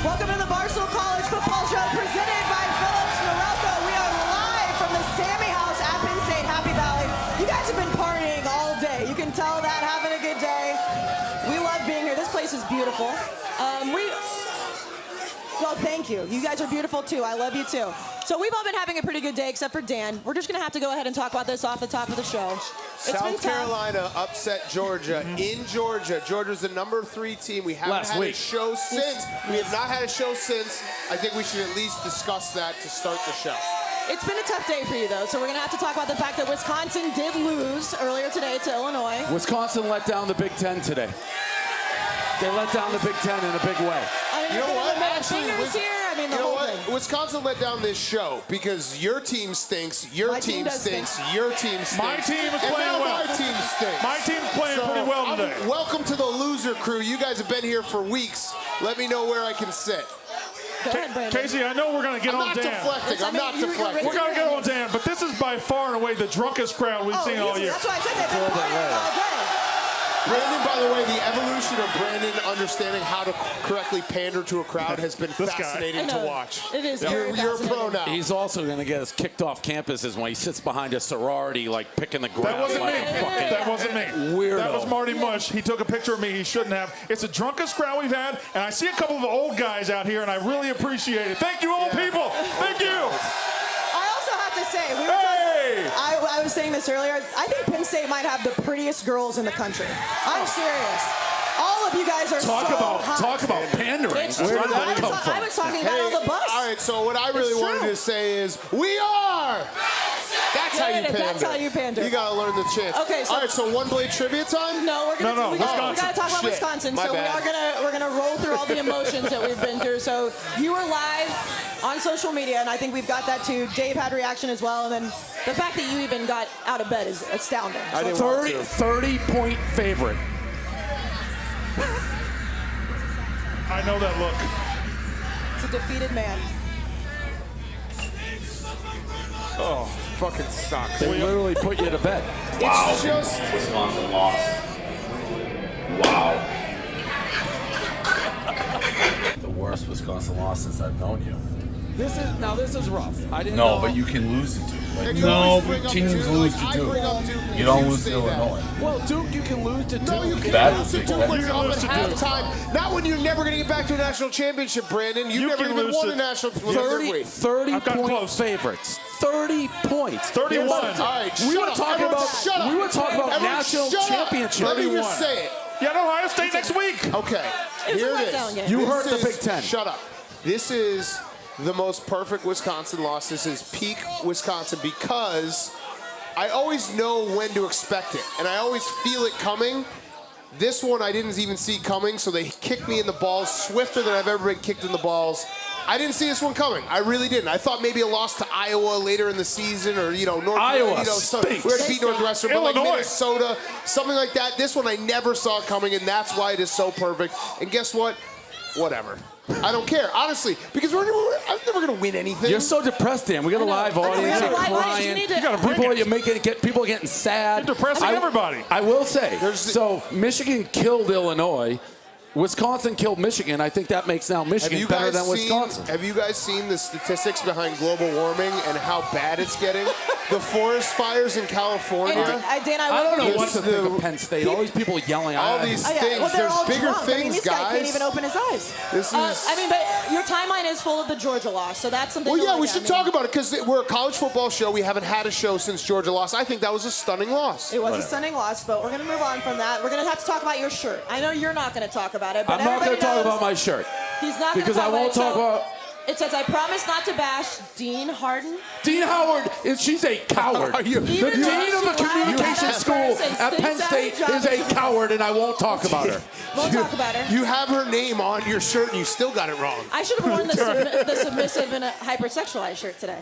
Welcome to the Barstool College Football Show presented by Phillips Norelco. We are live from the Sammy House at Penn State, Happy Valley. You guys have been partying all day. You can tell that, having a good day. We love being here. This place is beautiful. Well, thank you. You guys are beautiful too. I love you too. So we've all been having a pretty good day except for Dan. We're just going to have to go ahead and talk about this off the top of the show. South Carolina upset Georgia in Georgia. Georgia's the #3 team. We haven't had a show since. We have not had a show since. I think we should at least discuss that to start the show. It's been a tough day for you, though, so we're going to have to talk about the fact that Wisconsin did lose earlier today to Illinois. Wisconsin let down the Big Ten today. They let down the Big Ten in a big way. I mean, You know what? Actually, the whole thing. Wisconsin let down this show because your team stinks, your team stinks, your team stinks. My team is playing well. My team stinks. My team's playing pretty well today. Welcome to the loser crew. You guys have been here for weeks. Let me know where I can sit. Go ahead, Brandon. Kayce, I know we're going to get on Dan. I'm not deflecting. We're going to get on Dan, but this is by far and away the drunkest crowd we've seen all year. That's why I said they've been partying all day. Brandon, by the way, the evolution of Brandon understanding how to correctly pander to a crowd has been fascinating to watch. It is. You're a pro now. He's also going to get us kicked off campuses when he sits behind a sorority, like picking the ground. That wasn't like me. That wasn't me. Weirdo. That was Marty Mush. He took a picture of me. He shouldn't have. It's the drunkest crowd we've had, and I see a couple of old guys out here, and I really appreciate it. Thank you, old people. Thank you. I also have to say, I was saying this earlier, I think Penn State might have the prettiest girls in the country. I'm serious. All of you guys are Talk about pandering. It's Where true. did that come from? I was talking about on the bus. All right, so what I really wanted to say is, we are! That's how you pander. That's how you pander. You got to learn the chants. Okay, so all right, so one blade trivia time? No, we got to talk about Shit. Wisconsin. My So bad. we're gonna roll through all the emotions that we've been through. So you were live on social media, and I think we've got that too. Dave had reaction as well, and then the fact that you even got out of bed is astounding. I didn't want to. 30-point favorite. I know that look. It's a defeated man. Oh, fucking sucks. They literally put you to bed. It's just... Wisconsin lost. Wow. The worst Wisconsin loss since I've known you. This is rough. I didn't No, know. but you can lose to Duke. Like, No, but teams lose to Duke. You don't lose to Illinois. Well, Duke, you can lose to Duke. No, you can't That's lose to the Duke big when you're up at lose to Duke. halftime. Not when you're never going to get back to a national championship, Brandon. You've never can even lose won to a national 30 I've gotten point close. favorites. 30 points. 31. All right, We were shut up. talking Everyone about shut up. we were talking about Everyone national shut up. championship. Let me 31. just say it. Yeah, Ohio State next week. Okay, It was here a it letdown is. game. You This heard the is- Big Ten. Shut up. This is the most perfect Wisconsin loss. This is peak Wisconsin because I always know when to expect it, and I always feel it coming. This one I didn't even see coming, so they kicked me in the balls swifter than I've ever been kicked in the balls. I didn't see this one coming. I really didn't. I thought maybe a loss to Iowa later in the season, or North. Iowa so stinks. we're gonna beat Northwestern, but like Illinois. Minnesota, something like that. This one I never saw coming, and that's why it is so perfect. And guess what? Whatever. I don't care, honestly, because I'm never gonna win anything. You're so depressed, Dan. We got a live audience. We You're got a live audience. You crying. need to- You gotta bring it. People are getting sad. You're depressing everybody. I will say. There's- So Michigan killed Illinois. Wisconsin killed Michigan. I think that makes now Michigan better than Wisconsin. Have you guys seen the statistics behind global warming and how bad it's getting? The forest fires in California. Dan, I don't know This what to is think the- of Penn State. All these people yelling. all these things. Well, they're There's all bigger drunk. things, I mean, this guys. guy can't even open his eyes. This is. I mean, but your timeline is full of the Georgia loss, so that's something. Well, to yeah, look we at. should talk about it because we're a college football show. We haven't had a show since Georgia lost. I think that was a stunning loss. It was a stunning loss, but we're going to move on from that. We're going to have to talk about your shirt. I know you're not going to talk about it, but I'm not going to talk knows about my shirt he's not because gonna I won't talk about. It says, I promise not to bash Dean Harden. Dean Howard she's a coward. Are you- The Even dean though of the she lied communication about school us and at Penn stinks State out of is a job. coward, and I won't talk about her. We'll talk about her. You have her name on your shirt and you still got it wrong. I should have worn the submissive and a hypersexualized shirt today.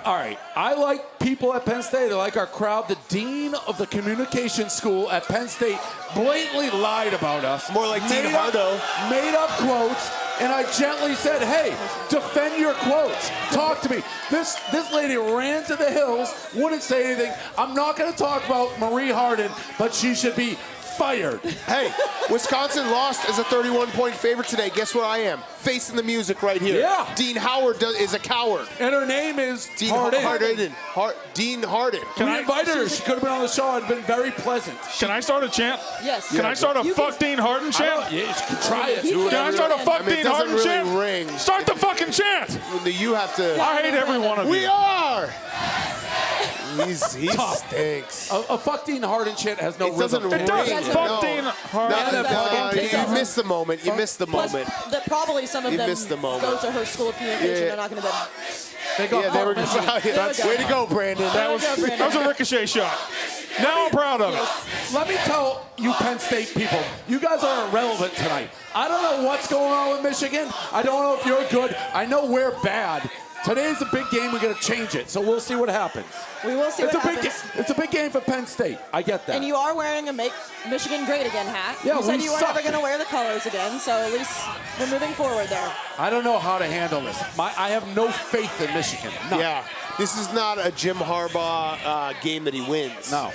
All right, I like people at Penn State. I like our crowd. The dean of the communication school at Penn State blatantly lied about us. More like Dean Made up- Hardo. Made up quotes, and I gently said, hey, defend your quotes. Talk to me. This lady ran to the hills, wouldn't say anything. I'm not going to talk about Marie Harden, but she should be fired. Hey, Wisconsin lost as a 31-point favorite today. Guess where I am? Facing the music right here. Yeah. Dean Howard is a coward. And her name is Dean Harden. Dean Harden. We invited her. She could have been on the show. It'd been very pleasant. Can I start a chant? Yes. Can I start a fuck Dean Harden chant? Yeah, you can try it. Can I start a fuck Dean it doesn't Harden really chant? ring. Start the fucking chant. You have to. I hate every one of you. We are. He stinks. A fuck Dean Harden chant has no It doesn't rhythm. It does. ring. Fuck Dean Harden. You missed the moment. You missed the Plus, moment. that probably some of You them missed the moment. go to her school of communication. Yeah. They're not going to be. They got Yeah, they were. That's Way to go, Brandon. That was a ricochet shot. Now I'm proud of it. Let me tell you Penn State people, you guys are irrelevant tonight. I don't know what's going on with Michigan. I don't know if you're good. I know we're bad. Today's a big game. We're going to change it, so we'll see what happens. We will see It's what a big. happens. It's a big game for Penn State. I get that. And you are wearing a Make Michigan Great Again hat. Yeah, you said we you were suck. never going to wear the colors again, so at least we're moving forward there. I don't know how to handle this. I have no faith in Michigan. None. Yeah, this is not a Jim Harbaugh game that he wins. No.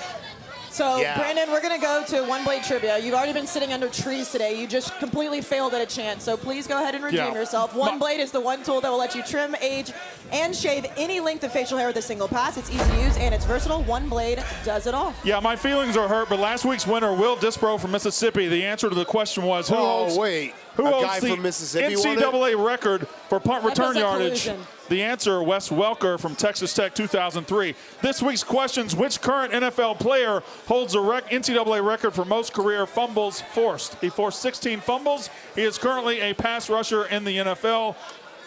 So, Yeah. Brandon, we're going to go to One Blade Trivia. You've already been sitting under trees today. You just completely failed at a chant. So please go ahead and redeem Yeah. yourself. One Blade is the one tool that will let you trim, age, and shave any length of facial hair with a single pass. It's easy to use, and it's versatile. One Blade does it all. Yeah, my feelings are hurt, but last week's winner, Will Disbro from Mississippi, the answer to the question was who holds a guy the from Mississippi won it? NCAA record for punt That return feels like yardage? collusion. The answer, Wes Welker from Texas Tech 2003. This week's questions, which current NFL player holds the NCAA record for most career fumbles forced? He forced 16 fumbles. He is currently a pass rusher in the NFL.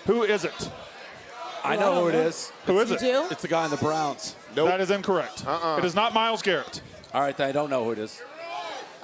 Who is it? I know who it is. Who is You it? do? It's the guy in the Browns. Nope. That is incorrect. It is not Myles Garrett. All right, then I don't know who it is.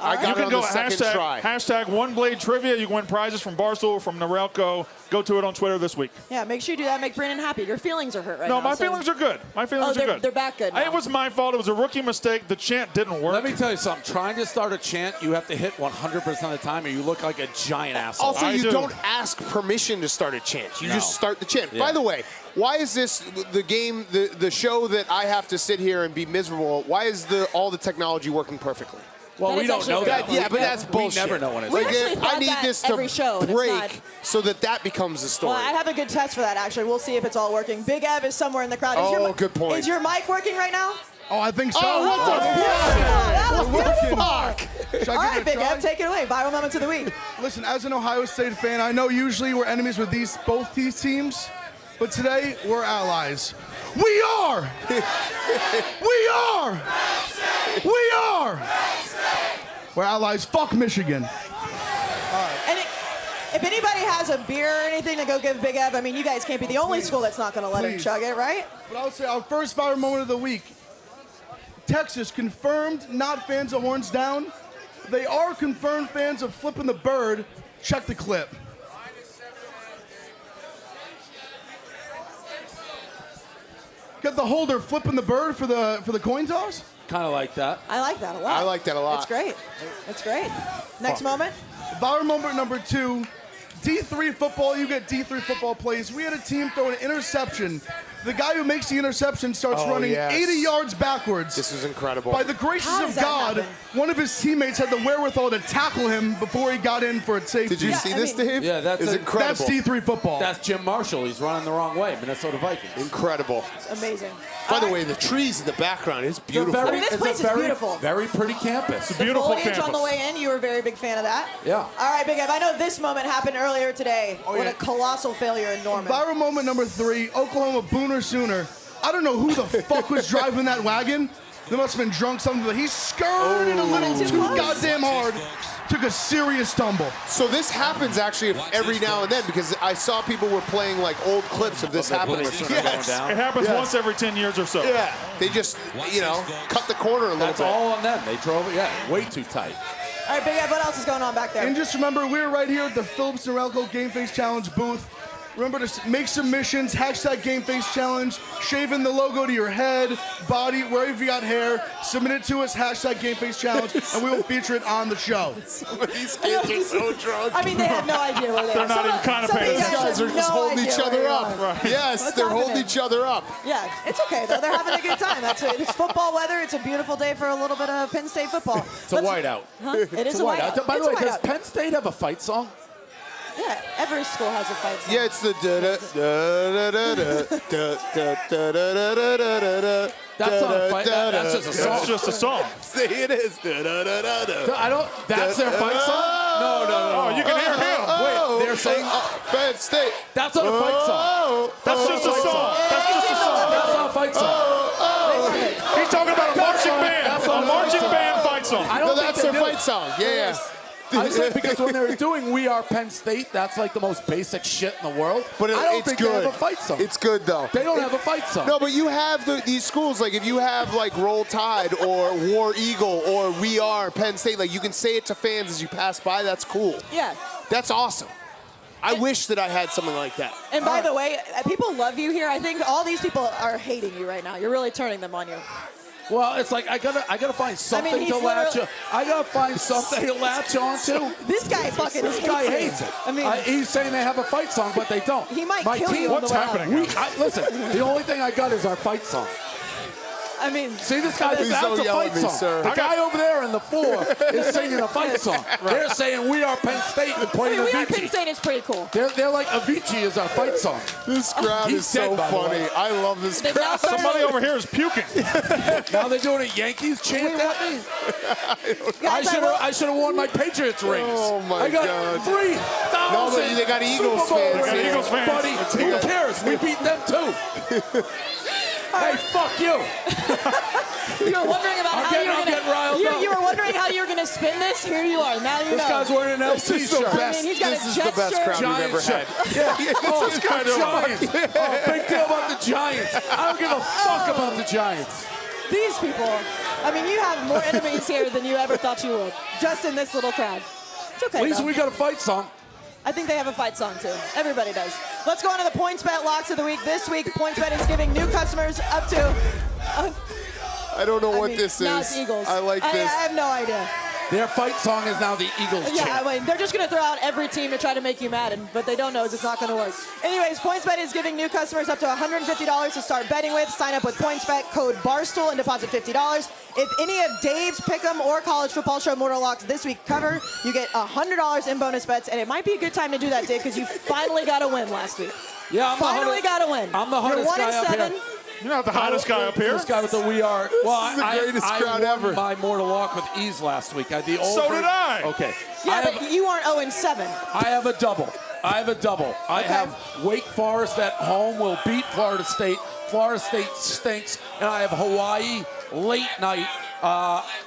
I got You it can on go the second try. hashtag One Blade Trivia. You can win prizes from Barstool, from Norelco. Go to it on Twitter this week. Yeah, make sure you do that. Make Brandon happy. Your feelings are hurt right now. No, my so- feelings are good. My feelings are good. They're back good now. It was my fault. It was a rookie mistake. The chant didn't work. Let me tell you something. Trying to start a chant, you have to hit 100% of the time, or you look like a giant asshole. Also, I you do. don't ask permission to start a chant. You No. just start the chant. Yeah. By the way, why is this the game, the show that I have to sit here and be miserable? Why is all the technology working perfectly? Well, That we is don't actually know very that. cool. Yeah, but that's bullshit. We never know when it's We Like, actually thought I need that this to every show, and it's break not. so that becomes a story. Well, I have a good test for that, actually. We'll see if it's all working. Big Ev is somewhere in the crowd. Is Oh, your, good point. Is your mic working right now? Oh, I think so. Oh, what the That was beautiful. Should All I right, give it a Big try? Ev, take it away. Viral moments of the week. Listen, as an Ohio State fan, I know usually we're enemies with both these teams, but today we're allies. We are! We are! We are! We're allies. Fuck Michigan. And if anybody has a beer or anything to go give Big Ev, I mean, you guys can't be the only school that's not going to let him Please. chug it, right? But I would say our first viral moment of the week. Texas confirmed not fans of horns down. They are confirmed fans of flipping the bird. Check the clip. Got the holder flipping the bird for the coin toss. Kind of like that. I like that a lot. I like that a lot. It's great. It's great. Next moment. Viral moment number 2. D3 football, you get D3 football plays. We had a team throw an interception. The guy who makes the interception starts Oh, running yes. 80 yards backwards. This was incredible. By the graces How of does that God, happen? one of his teammates had the wherewithal to tackle him before he got in for a safety. Did you see I this, mean- Dave? Yeah, that's It's a- incredible. That's D3 football. That's Jim Marshall. He's running the wrong way. Minnesota Vikings. Incredible. Amazing. By the All way, right. the trees in the background is It's a beautiful. very- I mean, this it's a place is very, beautiful. Very pretty campus. The Beautiful foliage campus. on the way in, you were a very big fan of that. Yeah. All right, Big Ev, I know this moment happened earlier today. What yeah. a colossal failure in Norman. Viral moment number 3, Oklahoma Booner Sooner. I don't know who the fuck was driving that wagon. They must have been drunk something, but he skirted a little Too too close. goddamn hard. Took a serious tumble. So this happens actually every now and then because I saw people were playing like old clips of this the happening. Booner Sooner going down? It happens Yes. once every 10 years or so. Yeah, they just, cut the corner a little That's bit. all on them. They drove it, way too tight. All right, Big Ev, what else is going on back there? And just remember, we're right here at the Phillips Norelco Game Face Challenge booth. Remember to make submissions, hashtag GameFaceChallenge, shaving the logo to your head, body, wherever you got hair, submit it to us, hashtag GameFaceChallenge, and we will feature it on the show. Some of these kids are so drunk. I mean, they have no idea where they are. They're not even constipated. These guys are just holding each other up. Yes, they're holding each other up. Yeah, it's okay though. They're having a good time. It's football weather. It's a beautiful day for a little bit of Penn State football. It's a whiteout. Huh? It is a whiteout. By the way, It's a does whiteout. Penn State have a fight song? Yeah, every school has a fight song. Yeah, it's the That's not a fight. That's just a song. That's just a song. See, it is. I don't. That's their fight song? No. Oh, you can hear him. Wait, they're saying Penn State. that's not a fight song. That's just a song. That's just a song. That's not a fight song. He's talking about a marching band. That's A marching band fight song. I No, don't think that's they their do. fight song. Yeah. I said because when they were doing "We Are Penn State," that's like the most basic shit in the world. But I don't it's think good. they have a fight song. It's good though. They don't have a fight song. No, but you have these schools, like if you have like Roll Tide or War Eagle or We Are Penn State, like you can say it to fans as you pass by. That's cool. Yeah. That's awesome. I wish that I had something like that. And by the way, people love you here. I think all these people are hating you right now. You're really turning them on you. Well, it's like I gotta find something he's to latch. literally- I gotta find something to latch onto. This guy fucking This guy hates hates it. I mean, He's saying they have a fight song, but they don't. He might My kill team, you on the What's way out. happening? Listen, the only thing I got is our fight song. I mean, See this guy? Please That's don't a yell fight at me, song. sir. The guy over there in the floor is singing a fight song. They're saying "We Are Penn State" and I playing mean, We Are Penn Avicii. State is pretty cool. They're like Avicii is our fight song. This crowd He's is so dead, by the funny. way. I love this They've crowd. now started- Somebody over here is puking. Now they're doing a Yankees chant at me. Guys, I should have worn my Patriots rings. Oh, my I got God. 3,000. No, but they got Eagles Super Bowl fans rings, here. Eagles fans. Buddy, who cares? We beat them too. Hey, fuck you. you were wondering about I'm how getting- you were I'm gonna. getting riled you, up. you were wondering how you were gonna spin this. Here you are. Now you This know. guy's wearing an LT This is the shirt. best. he's got This a is the Jets best shirt. crowd we've ever Giant had. shirt. Yeah. Oh, This guy's Giants. Oh, big deal about the Giants. I don't give a fuck about the Giants. These people. I mean, you have more enemies here than you ever thought you would. Just in this little crowd. It's okay. At least though. we got a fight song. I think they have a fight song too. Everybody does. Let's go on to the PointsBet locks of the week. This week, PointsBet is giving new customers up to. I don't know what I mean, this now is. it's Eagles. I like this. I have no idea. Their fight song is now the Eagles Yeah, chant. I mean, they're just going to throw out every team to try to make you mad, and what they don't know is it's not going to work. Anyways, PointsBet is giving new customers up to $150 to start betting with. Sign up with PointsBet code Barstool and deposit $50. If any of Dave's Pick'em or College Football Show Mortal Locks this week cover, you get $100 in bonus bets, and it might be a good time to do that, Dave, because you finally got a win last week. Yeah, I'm Finally got a win. I'm the hottest You're 1 guy and up 7. here. You're not the hottest guy up here. This guy with the "We Are." Well, is the greatest I crowd won ever. my Mortal Lock with ease last week. I had the over. So did I. Okay. Yeah, but you aren't 0 and 7. I have a double. I Okay. have Wake Forest at home will beat Florida State. Florida State stinks, and I have Hawaii late night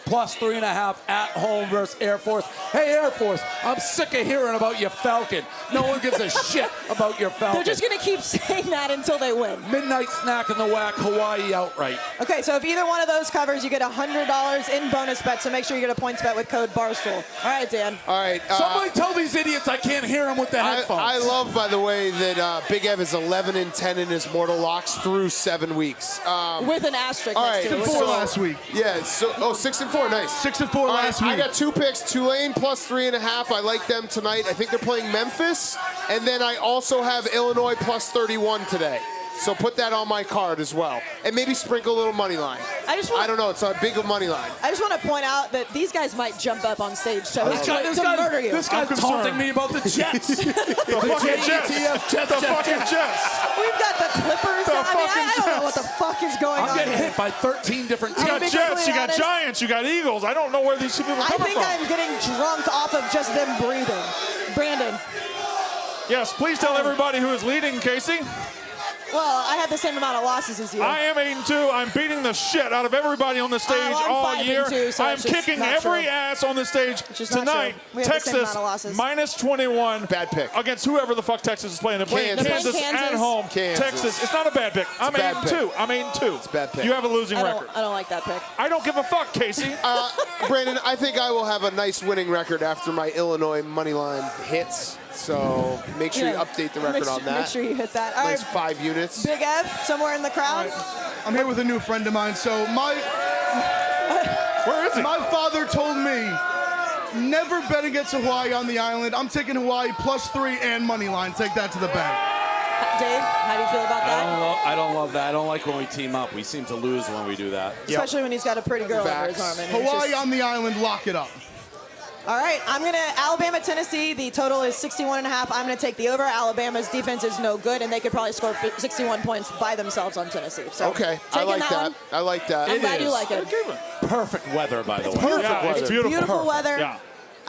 plus 3.5 at home versus Air Force. Hey, Air Force, I'm sick of hearing about your Falcon. No one gives a shit about your Falcon. They're just going to keep saying that until they win. Midnight snack in the whack, Hawaii outright. Okay, so if either one of those covers, you get $100 in bonus bets, so make sure you get a points bet with code Barstool. All right, Dan. All right. Somebody tell these idiots I can't hear them with the headphones. I love, by the way, that Big Ev is 11 and 10 in his Mortal Locks through 7 weeks. With an asterisk all next right, to it. Four last week. Yeah. So 6 and 4, nice. 6 and 4 All right, last week. I got 2 picks. Tulane plus 3.5. I like them tonight. I think they're playing Memphis, and then I also have Illinois plus 31 today. So put that on my card as well, and maybe sprinkle a little money line. I don't know. It's a big money line. I just want to point out that these guys might jump up on stage to murder you. This guy's taunting me about the Jets. The fucking Jets. Jets. The fucking Jets. We've got the Clippers. The I don't know fucking what the fuck is going I'm on getting here. hit by 13 different You teams. got be Jets, you completely got honest. Giants, you got Eagles. I don't know where these people are I coming think from. I'm getting drunk off of just them breathing. Brandon. Yes, please tell everybody who is leading, Kayce. Well, I had the same amount of losses as you. I am 8-2. I'm beating the shit out of everybody on the stage I'm all 5-2, year. so I'm it's just kicking not every true. ass on the stage just not tonight. true. We have the same Texas amount of losses. minus 21. Bad pick. Against whoever the fuck Texas is playing. They're playing Kansas. Kansas, They're playing at Kansas. home. Kansas. Texas. It's not a bad pick. I'm bad 8-2. pick. I'm 8-2. It's a bad pick. You have a losing I record. don't like that pick. I don't give a fuck, Kayce. Brandon, I think I will have a nice winning record after my Illinois money line hits. So make sure you update the record on that. Make sure you hit that. All Nice right, 5 units. Big F, somewhere in the crowd. I'm here with a new friend of mine. So Where is he? my father told me, never bet against Hawaii on the island. I'm taking Hawaii +3 and money line. Take that to the bank. Dave, how do you feel about that? I don't love that. I don't like when we team up. We seem to lose when we do that. Especially when he's got a pretty girl under his Facts. arm. And Hawaii it's just- on the island, lock it up. All right, I'm going to Alabama, Tennessee. The total is 61.5. I'm going to take the over. Alabama's defense is no good, and they could probably score 61 points by themselves on Tennessee. So Okay, I taking like that. one. I like that. I'm glad you is. like it. Perfect weather, by the way. Perfect Yeah, weather. it's beautiful. Beautiful weather. Yeah.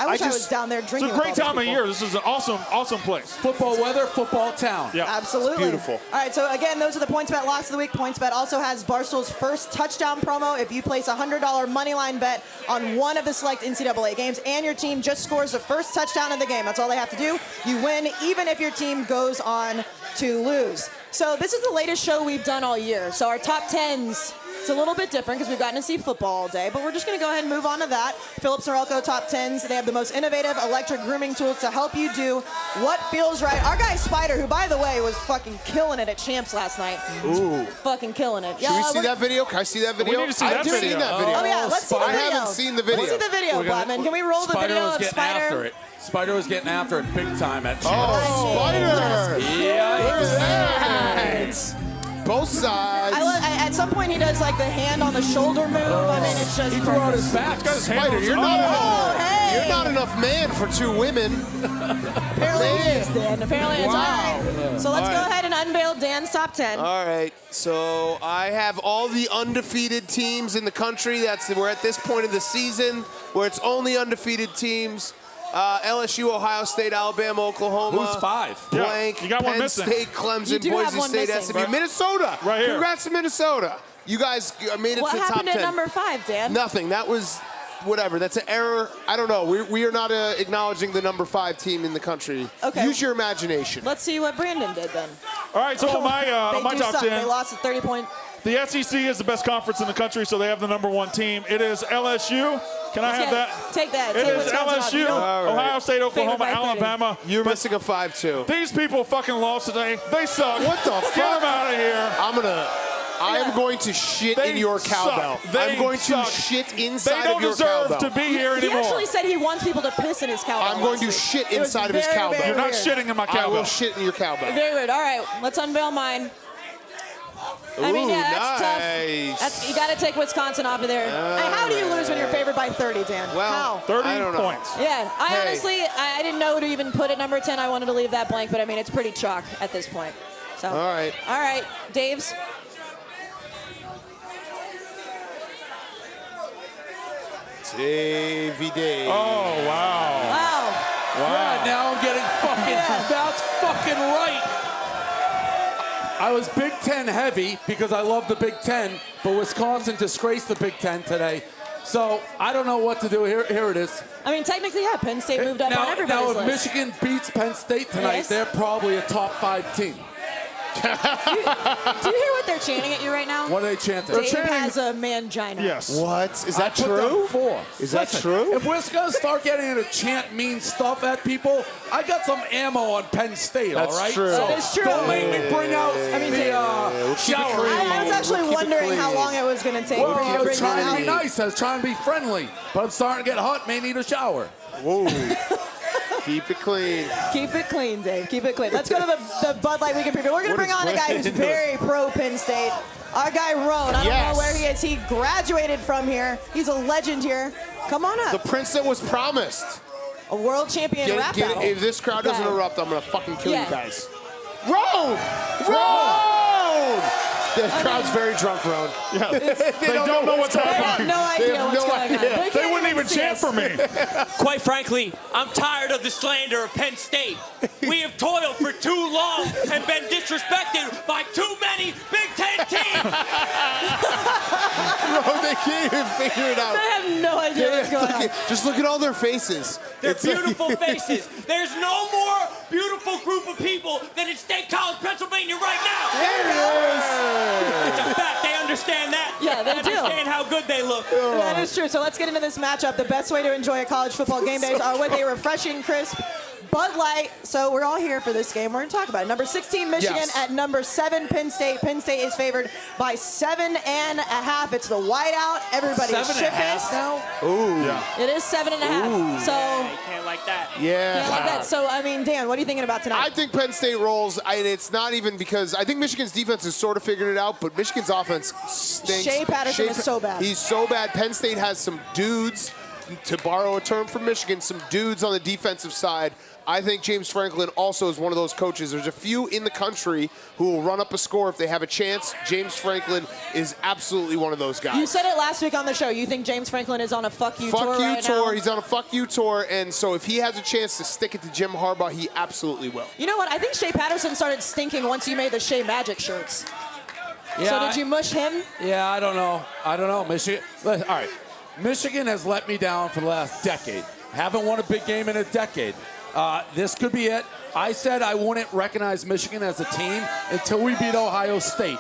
I wish I was just- down there It's drinking a with great all these time of people. year. This is an awesome place. Football weather, football town. Yeah. Absolutely. beautiful. All right, so again, those are the PointsBet locks of the week. PointsBet also has Barstool's first touchdown promo. If you place a $100 money line bet on one of the select NCAA games and your team just scores the first touchdown of the game, that's all they have to do. You win even if your team goes on to lose. So this is the latest show we've done all year. So our top 10s, it's a little bit different because we've gotten to see football all day, but we're just going to go ahead and move on to that. Phillips Norelco top 10s. They have the most innovative electric grooming tools to help you do what feels right. Our guy Spider, who by the way was fucking killing it at Champs last night. Ooh. Fucking killing it. Can we see that video? Can I see that video? need to see I that haven't video. seen that video. Oh yeah, let's see the I video. haven't seen the video. Let's see the video, Blattman. Can we roll the Spider video was of getting Spider? after it. Spider was getting after it big time at Champs. Oh, Spider! Yeah, Look he was at that. Both sides. At some point he does like the hand on the shoulder move. I mean, it's just He threw out his perfect. back. He's got his hand Spider, on his- you're not, Oh, hey. you're not enough man for 2 women. Apparently he is, Dan. Apparently it's all right. So let's go ahead and unveil Dan's top 10. All right, so I have all the undefeated teams in the country. We're at this point of the season where it's only undefeated teams. LSU, Ohio State, Alabama, Oklahoma. Who's 5? Yeah, Blank, you got one Penn missing. State, You Clemson, do have Boise one State, missing. SMU, Minnesota. Right here. Congrats to Minnesota. You guys made it What to the top happened 10. at number 5, Dan? Nothing. That was whatever. That's an error. I don't know. We are not acknowledging the number 5 team in the country. Okay. Use your imagination. Let's see what Brandon did then. All right, so my They my do top suck. 10. They lost at 30 point. The SEC is the best conference in the country, so they have the number 1 team. It is LSU. Can I have that? Take that. It Take is Wisconsin off. You LSU, don't- All right. Ohio State, Oklahoma, by 30. Alabama. You're missing a 5 too. These people fucking lost today. They suck. What the Get fuck? them out of here. I am going to shit They in your suck. cowbell. They I'm going suck. to shit They inside don't of your deserve cowbell. to be here He anymore. actually said he wants people to piss in his cowbell. I'm going to last week. shit It was inside of his very, cowbell. very You're not weird. shitting in my I cowbell. will shit in your cowbell. Very weird. All right, let's unveil mine. I mean, Ooh, yeah, that's nice. tough. You got to take Wisconsin off of there. And how do you lose when you're favored by 30, Dan? Well, how? 30 I don't know. points. Yeah, I Hey. honestly, I didn't know who to even put at number 10. I wanted to leave that blank, but I mean, it's pretty chalk at this point. So. All right. All right, Dave's. Davey Dave. Oh, wow. Wow. Yeah, now I'm getting fucking. Yeah. That's fucking right. I was Big Ten heavy because I love the Big Ten, but Wisconsin disgraced the Big Ten today. So I don't know what to do. Here it is. I mean, technically, yeah, Penn State moved up on Now, everybody's if list. Michigan beats Penn State tonight, Yes. they're probably a top 5 team. Do you hear what they're chanting at you right now? What are they chanting? Dave has a mangina. Yes. What? Is that Put them true? 4. Is that Listen, true? If we're going to start getting to chant mean stuff at people, I got some ammo on Penn State, That's all right? true. So That is true. don't make me bring out the shower. I was actually We'll keep it wondering how clean. long it was going to take for you I to was bring trying that to be out. nice. I was trying to be friendly. But I'm starting to get hot. May need a shower. Whoa. Keep it clean. Keep it clean, Dave. Keep it clean. Let's go to the Bud Light Weekend Preview. We're going to What bring is on a guy who's Brandon very pro Penn State. Our guy, Roan. I don't Yes. know where he is. He graduated from here. He's a legend here. Come on up. The prince that was promised. A world champion rap battle. If this crowd doesn't Okay. erupt, I'm going to fucking kill Yeah. you guys. Roan! Roan! The crowd's very drunk, Roan. Yeah. They don't know what's They have happening. no idea have what's no going on. idea. can't They wouldn't even see chant us. for me. Quite frankly, I'm tired of the slander of Penn State. We have toiled for too long and been disrespected by too many Big Ten teams. Roan, they can't even figure it out. I have no idea what's going on. Just look at all their faces. They're It's like- beautiful faces. There's no more beautiful group of people than in State College, Pennsylvania right now. It's a fact. They understand that. Yeah, they do. understand how good they look. That is true. So let's get into this matchup. The best way to enjoy a college football game days are with a refreshing, crisp Bud Light. So we're all here for this game. We're going to talk about it. Number 16, Michigan Yes. at number 7, Penn State. Penn State is favored by 7.5. It's the whiteout. Everybody's 7.5 now? Ooh. Yeah. It is 7.5. So You can't like that. Yeah. can't like that. So I mean, Dan, what are you thinking about tonight? I think Penn State rolls, and it's not even because I think Michigan's defense has sort of figured it out, but Michigan's offense stinks. Shea Patterson is so bad. He's so bad. Penn State has some dudes, to borrow a term from Michigan, some dudes on the defensive side. I think James Franklin also is one of those coaches. There's a few in the country who will run up a score if they have a chance. James Franklin is absolutely one of those guys. You said it last week on the show. You think James Franklin is on a fuck you tour Fuck you right tour. now? He's on a fuck you tour, and so if he has a chance to stick it to Jim Harbaugh, he absolutely will. You know what? I think Shea Patterson started stinking once you made the Shea Magic shirts. Yeah, So did you mush him? Yeah, I don't know. Michigan. All right. Michigan has let me down for the last decade. Haven't won a big game in a decade. This could be it. I said I wouldn't recognize Michigan as a team until we beat Ohio State.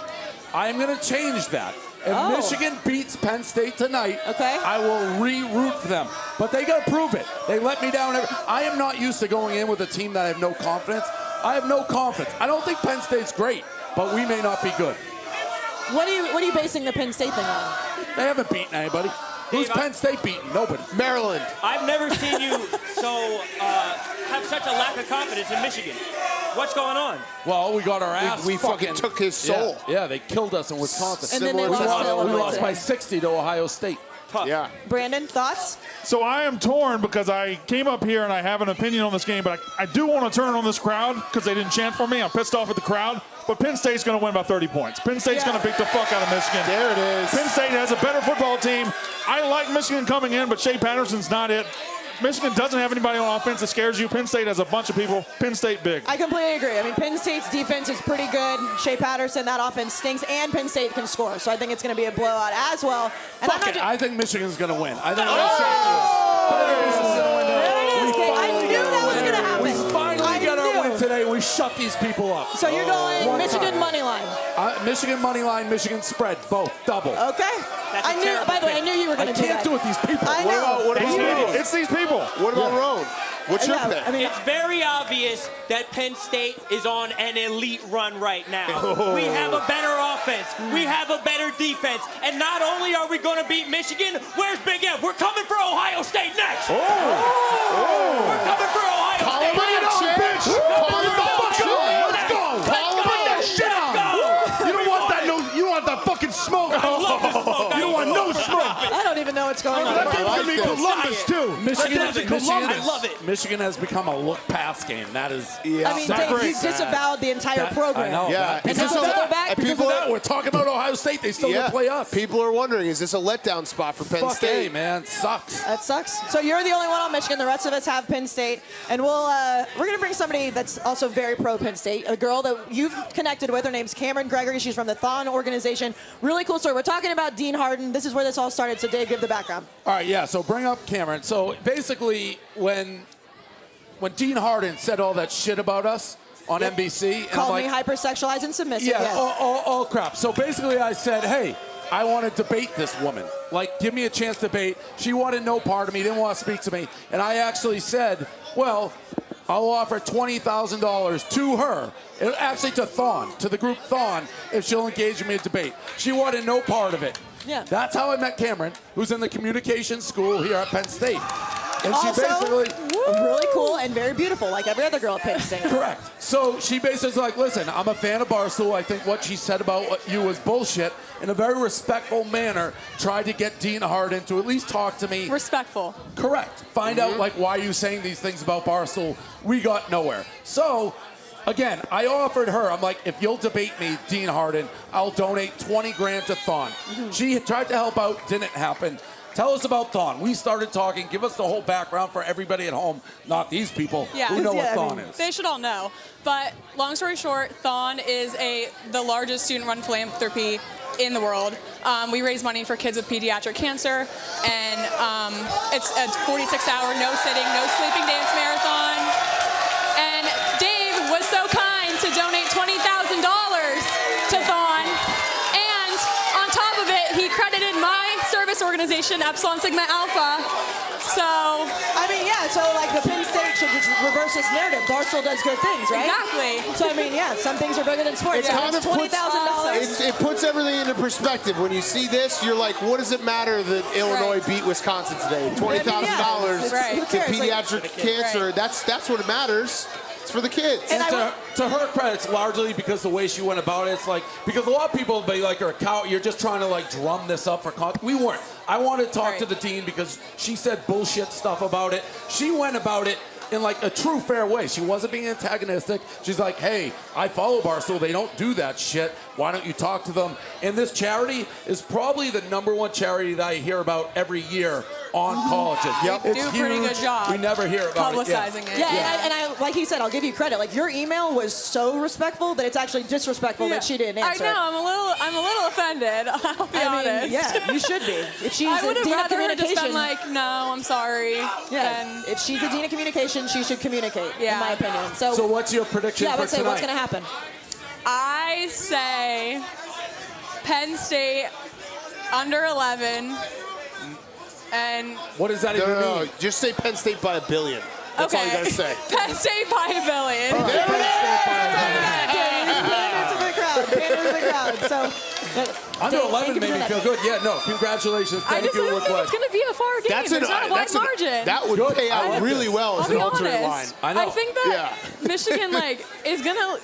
I am going to change that. If Michigan beats Penn State tonight, Okay. I will re-root for them. But they got to prove it. They let me down. I am not used to going in with a team that I have no confidence. I have no confidence. I don't think Penn State's great, but we may not be good. What are you basing the Penn State thing on? They haven't beaten anybody. Who's Penn State beaten? Nobody. Maryland. I've never seen you have such a lack of confidence in Michigan. What's going on? Well, we got our ass. We fucking took his soul. Yeah, they killed us in Wisconsin. And then they Similar to lost to Ohio. We lost Illinois. by 60 to Ohio State. Tough. Yeah. Brandon, thoughts? So I am torn because I came up here and I have an opinion on this game, but I do want to turn on this crowd because they didn't chant for me. I'm pissed off at the crowd. But Penn State's going to win by 30 points. Penn State's going to beat the fuck out of Michigan. There it is. Penn State has a better football team. I like Michigan coming in, but Shea Patterson's not it. Michigan doesn't have anybody on offense that scares you. Penn State has a bunch of people. Penn State big. I completely agree. I mean, Penn State's defense is pretty good. Shea Patterson, that offense stinks, and Penn State can score. So I think it's going to be a blowout as well. And Fuck it. I think Michigan's going to win. I think I knew that was going to happen. We finally got our win today. We shut these people up. So you're going One Michigan time. money line. Michigan money line, Michigan spread, both double. Okay. That's a I knew. terrible By the way, I pick. knew you were I going to do can't that. do it with these people. I know. What about Roan? It's these people. What about Roan? What's your pick? I mean, It's very obvious that Penn State is on an elite run right now. We have a better offense. We have a better defense. And not only are we going to beat Michigan, where's Big F? We're coming for Ohio State next. We're coming for Ohio Call State. him out, bitch. Call him out, Let's go. Bring that shit on. You don't want that you don't want that fucking smoke. I love the smoke. You don't want no smoke. I don't even know what's going on. That game's like gonna be this. Columbus too. Michigan, That game's in Michigan, Columbus. I love it. Michigan has become a look-pass game. That is. I mean, Not Dave, great. you disavowed the entire program. I know. Yeah. And Is now this a- they'll go back and Because people of that, we're talking about Ohio State. They still gonna play us. People are wondering, is this a letdown spot for Penn Fuck State? hey, man. Sucks. That sucks. So you're the only one on Michigan. The rest of us have Penn State, and we're gonna bring somebody that's also very pro Penn State. A girl that you've connected with. Her name's Cameron Gregory. She's from the Thon organization. Really cool story. We're talking about Dean Harden. This is where this all started. So Dave, give the background. All right, yeah. So bring up Cameron. So basically, when Dean Harden said all that shit about us on NBC, and Called I'm me like, hypersexualized and submissive. yeah, Yes. all crap. So basically, I said, hey, I want to debate this woman. Like, give me a chance to debate. She wanted no part of me, didn't want to speak to me. And I actually said, well, I'll offer $20,000 to her, actually to Thon, to the group Thon, if she'll engage me in debate. She wanted no part of it. Yeah. That's how I met Cameron, who's in the communications school here at Penn State. And she Also, basically... really cool and very beautiful, like every other girl at Penn State. Correct. So she basically was like, listen, I'm a fan of Barstool. I think what she said about you was bullshit. In a very respectful manner, tried to get Dean Harden to at least talk to me. Respectful. Correct. Find out, like, why are you saying these things about Barstool? We got nowhere. So, again, I offered her, I'm like, if you'll debate me, Dean Harden, I'll donate 20 grand to Thon. She tried to help out, didn't happen. Tell us about Thon. We started talking. Give us the whole background for everybody at home, not these people Yeah. who know Yeah, what I Thon mean, is. They should all know. But long story short, Thon is the largest student-run philanthropy in the world. We raise money for kids with pediatric cancer, and it's a 46-hour, no sitting, no sleeping dance marathon. And Dave was so kind to donate $20,000 to Thon, and on top of it, he credited my service organization, Epsilon Sigma Alpha, So I mean, yeah, so like the Penn State should just reverse this narrative. Barstool does good things, right? exactly. So I mean, yeah, some things are bigger than sports. It kind of puts- $20,000. It puts everything into perspective. When you see this, you're like, what does it matter that Illinois beat Wisconsin today? $20,000 Right. Who to cares? Like, pediatric cancer. Right. That's what matters. It's for the kids. And To her credit, it's largely because the way she went about it. It's like, because a lot of people be like, are a cow, you're just trying to like drum this up for we weren't. I wanted to talk to the dean because she said bullshit stuff about it. She went about it in like a true fair way. She wasn't being antagonistic. She's like, hey, I follow Barstool. They don't do that shit. Why don't you talk to them? And this charity is probably the #1 charity that I hear about every year on colleges. Yep. It's Do a pretty huge. good job We never hear about publicizing it. it. Yeah, and I, like he said, I'll give you credit. Like your email was so respectful that it's actually disrespectful that she didn't answer. I know. I'm a little offended. I'll be honest. Yeah, you should be. If she's I a would have dean of rather her just communication, been like, no, I'm sorry. yeah, And if she's a dean of communication, she should communicate. In Yeah. my opinion. So what's your prediction yeah, for let's say tonight? what's gonna happen. I say Penn State under 11. And What does that even No, mean? just say Penn State by $1 billion. That's all you gotta say. Penn State by $1 billion. Pander to the crowd. So Under Dave, 11 thank you for made me doing feel that. good. Yeah, no, congratulations. I Thank just you. don't Look think like it's going to be a far game. That's There's not a wide margin. That would Good. pay I out like really this. well as I'll an be alternate line. honest. I know. I think that Michigan is going to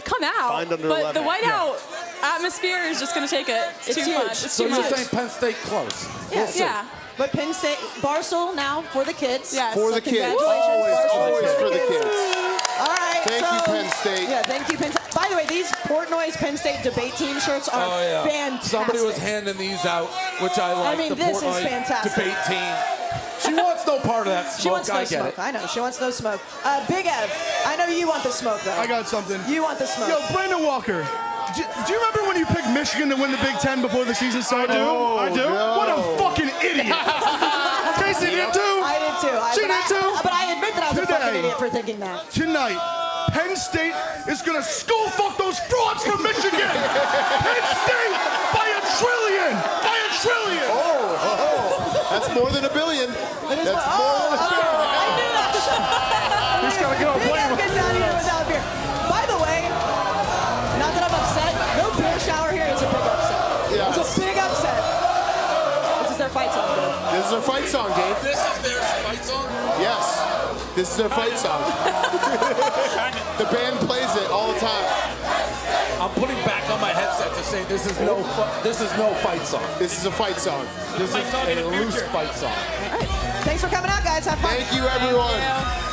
come out, Find under but 11. the whiteout atmosphere is just going to take it. It's It's too huge. much. It's So too you're much. saying Penn State close? Yeah. Yeah. But Penn State, Barstool now for the kids. Yes. For the kids. Congratulations, Always Barstool. for the kids. All right. Thank you, Penn State. Yeah, thank you, Penn State. By the way, these Portnoy's Penn State debate team shirts are fantastic. Somebody was handing these out, which I like. I mean, the this is Portnoy fantastic. debate team. She wants no part of that smoke. She wants no I get smoke. it. I know. She wants no smoke. Big Ev, I know you want the smoke, though. I got something. You want the smoke. Yo, Brandon Walker, do you remember when you picked Michigan to win the Big Ten before the season started? I do. no. What a fucking idiot. Kayce did too. I did too. She did too. But I admit that I was a Today. fucking idiot for thinking that. Tonight, Penn State is going to skull fuck those frauds from Michigan. Penn State by a trillion. By a trillion. That's more than $1 billion. That's more than $1 billion. I knew that. He's got to go Big play Ev gets out of here without beer. By the way, not that I'm upset, no beer shower here is a big upset. Yeah. It's a big upset. This is their fight song, Dave. This is their fight song, Dave. This is their fight song? Yes. This is their fight song. The band plays it all the time. I'm putting back on my headset to say this is no fight song. This is a fight song. This is a loose fight song. All right. Thanks for coming out, guys. Have fun. Thank you, everyone. Thank you.